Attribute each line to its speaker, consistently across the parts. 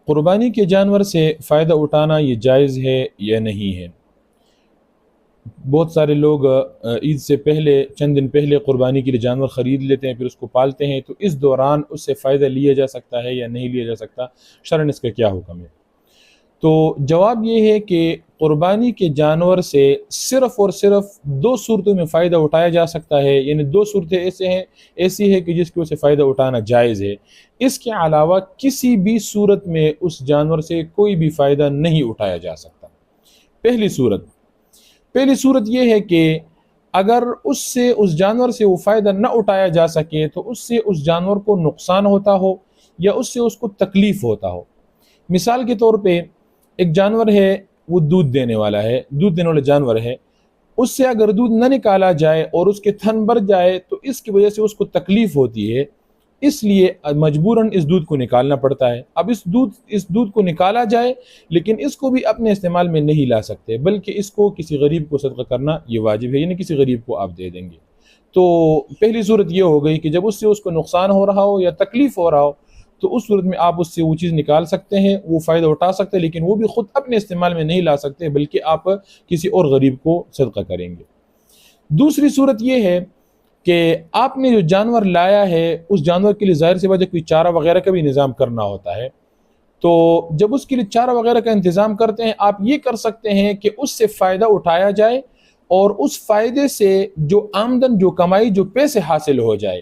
Speaker 1: قربانی کے جانور سے فائدہ اٹھانا یہ جائز ہے یا نہیں ہے؟ بہت سارے لوگ عید سے پہلے چند دن پہلے قربانی کے لیے جانور خرید لیتے ہیں، پھر اس کو پالتے ہیں، تو اس دوران اس سے فائدہ لیا جا سکتا ہے یا نہیں لیا جا سکتا؟ شرعاً اس کا کیا حکم ہے؟ تو جواب یہ ہے کہ قربانی کے جانور سے صرف اور صرف دو صورتوں میں فائدہ اٹھایا جا سکتا ہے، یعنی دو صورتیں ایسی ہے کہ جس کی وجہ سے فائدہ اٹھانا جائز ہے۔ اس کے علاوہ کسی بھی صورت میں اس جانور سے کوئی بھی فائدہ نہیں اٹھایا جا سکتا۔ پہلی صورت یہ ہے کہ اگر اس جانور سے وہ فائدہ نہ اٹھایا جا سکے تو اس سے اس جانور کو نقصان ہوتا ہو یا اس سے اس کو تکلیف ہوتا ہو۔ مثال کے طور پہ ایک جانور ہے، وہ دودھ دینے والا جانور ہے، اس سے اگر دودھ نہ نکالا جائے اور اس کے تھن بھر جائے تو اس کی وجہ سے اس کو تکلیف ہوتی ہے، اس لیے مجبوراً اس دودھ کو نکالنا پڑتا ہے۔ اب اس دودھ کو نکالا جائے، لیکن اس کو بھی اپنے استعمال میں نہیں لا سکتے، بلکہ اس کو کسی غریب کو صدقہ کرنا یہ واجب ہے، یعنی کسی غریب کو آپ دے دیں گے۔ تو پہلی صورت یہ ہو گئی کہ جب اس سے اس کو نقصان ہو رہا ہو یا تکلیف ہو رہا ہو تو اس صورت میں آپ اس سے وہ چیز نکال سکتے ہیں، وہ فائدہ اٹھا سکتے ہیں، لیکن وہ بھی خود اپنے استعمال میں نہیں لا سکتے، بلکہ آپ کسی اور غریب کو صدقہ کریں گے۔ دوسری صورت یہ ہے کہ آپ نے جو جانور لایا ہے اس جانور کے لیے ظاہر سی بات ہے کوئی چارہ وغیرہ کا بھی انتظام کرنا ہوتا ہے، تو جب اس کے لیے چارہ وغیرہ کا انتظام کرتے ہیں آپ یہ کر سکتے ہیں کہ اس سے فائدہ اٹھایا جائے اور اس فائدے سے جو آمدن، جو کمائی، جو پیسے حاصل ہو جائے،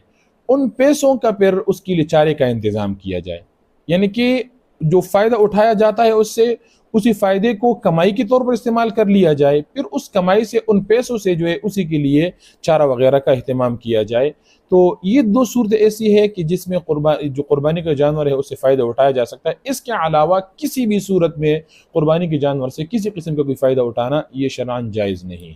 Speaker 1: ان پیسوں کا پھر اس کے لیے چارے کا انتظام کیا جائے، یعنی کہ جو فائدہ اٹھایا جاتا ہے اس سے اسی فائدے کو کمائی کے طور پر استعمال کر لیا جائے، پھر اس کمائی سے ان پیسوں سے جو ہے اسی کے لیے چارہ وغیرہ کا اہتمام کیا جائے۔ تو یہ دو صورتیں ایسی ہے کہ جس میں جو قربانی کا جانور ہے اس سے فائدہ اٹھایا جا سکتا ہے۔ اس کے علاوہ کسی بھی صورت میں قربانی کے جانور سے کسی قسم کا کوئی فائدہ اٹھانا یہ شرعاً جائز نہیں۔